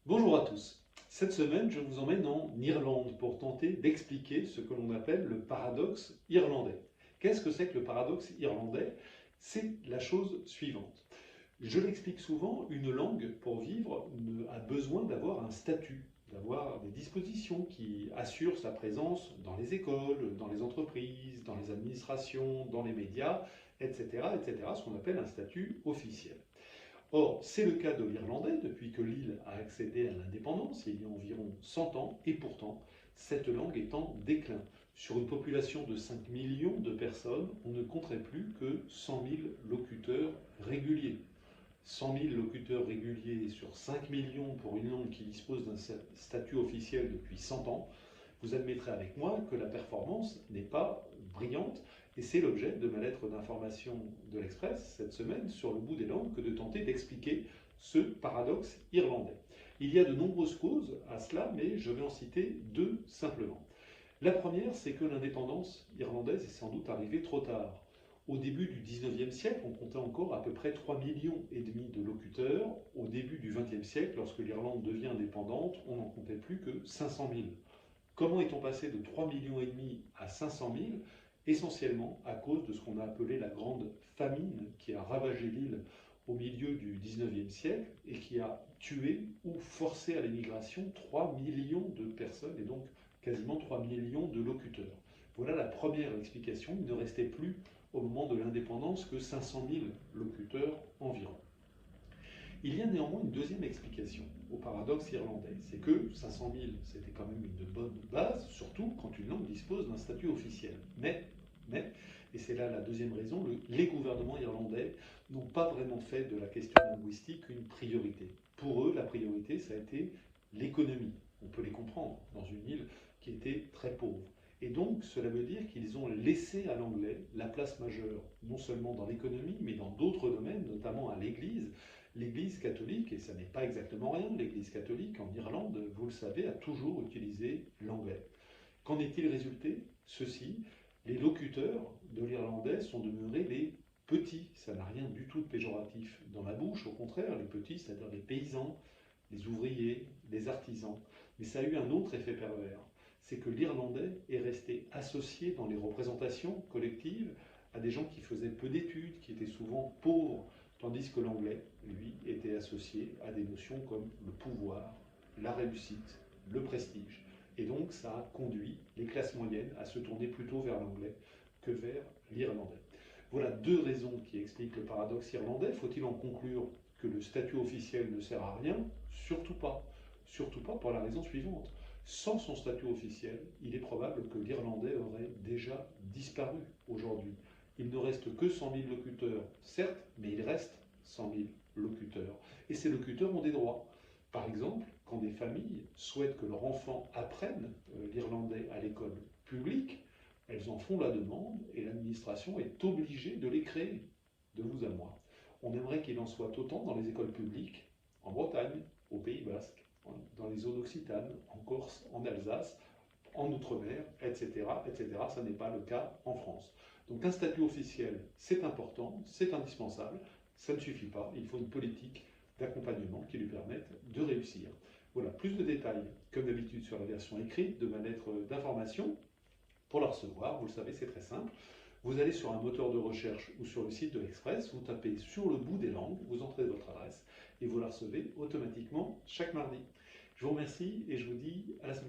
Bonjour à tous. Cette semaine, je vous emmène en Irlande pour tenter d'expliquer ce que l'on appelle le paradoxe irlandais. Qu'est-ce que c'est que le paradoxe irlandais? C'est la chose suivante. Je l'explique souvent, une langue, pour vivre, a besoin d'avoir un statut, d'avoir des dispositions qui assurent sa présence dans les écoles, dans les entreprises, dans les administrations, dans les médias, etc., etc., ce qu'on appelle un statut officiel. Or, c'est le cas de l'irlandais depuis que l'île a accédé à l'indépendance il y a environ 100 ans, et pourtant, cette langue est en déclin. Sur une population de 5 millions de personnes, on ne compterait plus que 100 000 locuteurs réguliers. 100 000 locuteurs réguliers sur 5 millions pour une langue qui dispose d'un statut officiel depuis 100 ans, vous admettrez avec moi que la performance n'est pas brillante, et c'est l'objet de ma lettre d'information de l'Express cette semaine sur le bout des langues que de tenter d'expliquer ce paradoxe irlandais. Il y a de nombreuses causes à cela, mais je vais en citer deux simplement. La première, c'est que l'indépendance irlandaise est sans doute arrivée trop tard. Au début du 19e siècle, on comptait encore à peu près 3,5 millions de locuteurs. Au début du 20e siècle, lorsque l'Irlande devient indépendante, on n'en comptait plus que 500 000. Comment est-on passé de 3,5 millions à 500 000? Essentiellement à cause de ce qu'on a appelé la grande famine qui a ravagé l'île au milieu du 19e siècle et qui a tué ou forcé à l'émigration 3 millions de personnes et donc quasiment 3 millions de locuteurs. Voilà la première explication. Il ne restait plus au moment de l'indépendance que 500 000 locuteurs environ. Il y a néanmoins une deuxième explication au paradoxe irlandais, c'est que 500 000, c'était quand même une bonne base, surtout quand une langue dispose d'un statut officiel. Mais, et c'est là la deuxième raison, les gouvernements irlandais n'ont pas vraiment fait de la question linguistique une priorité. Pour eux, la priorité, ça a été l'économie. On peut les comprendre dans une île qui était très pauvre. Et donc, cela veut dire qu'ils ont laissé à l'anglais la place majeure, non seulement dans l'économie, mais dans d'autres domaines, notamment à l'Église. L'Église catholique, et ça n'est pas exactement rien, l'Église catholique en Irlande, vous le savez, a toujours utilisé l'anglais. Qu'en est-il résulté? Ceci, les locuteurs de l'irlandais sont demeurés les petits. Ça n'a rien du tout de péjoratif dans ma bouche, au contraire, les petits, c'est-à-dire les paysans, les ouvriers, les artisans. Mais ça a eu un autre effet pervers, c'est que l'irlandais est resté associé dans les représentations collectives à des gens qui faisaient peu d'études, qui étaient souvent pauvres, tandis que l'anglais, lui, était associé à des notions comme le pouvoir, la réussite, le prestige. Et donc ça a conduit les classes moyennes à se tourner plutôt vers l'anglais que vers l'irlandais. Voilà deux raisons qui expliquent le paradoxe irlandais. Faut-il en conclure que le statut officiel ne sert à rien? Surtout pas. Surtout pas pour la raison suivante. Sans son statut officiel, il est probable que l'irlandais aurait déjà disparu aujourd'hui. Il ne reste que 100 000 locuteurs, certes, mais il reste 100 000 locuteurs. Et ces locuteurs ont des droits. Par exemple, quand des familles souhaitent que leurs enfants apprennent l'irlandais à l'école publique, elles en font la demande et l'administration est obligée de les créer, de vous à moi. On aimerait qu'il en soit autant dans les écoles publiques, en Bretagne, au Pays Basque, dans les zones occitanes, en Corse, en Alsace, en Outre-mer, etc., etc. Ça n'est pas le cas en France. Donc un statut officiel, c'est important, c'est indispensable, ça ne suffit pas, il faut une politique d'accompagnement qui lui permette de réussir. Voilà, plus de détails, comme d'habitude, sur la version écrite de ma lettre d'information. Pour la recevoir, vous le savez, c'est très simple. Vous allez sur un moteur de recherche ou sur le site de l'Express, vous tapez sur le bout des langues, vous entrez votre adresse et vous la recevez automatiquement chaque mardi. Je vous remercie et je vous dis à la semaine prochaine.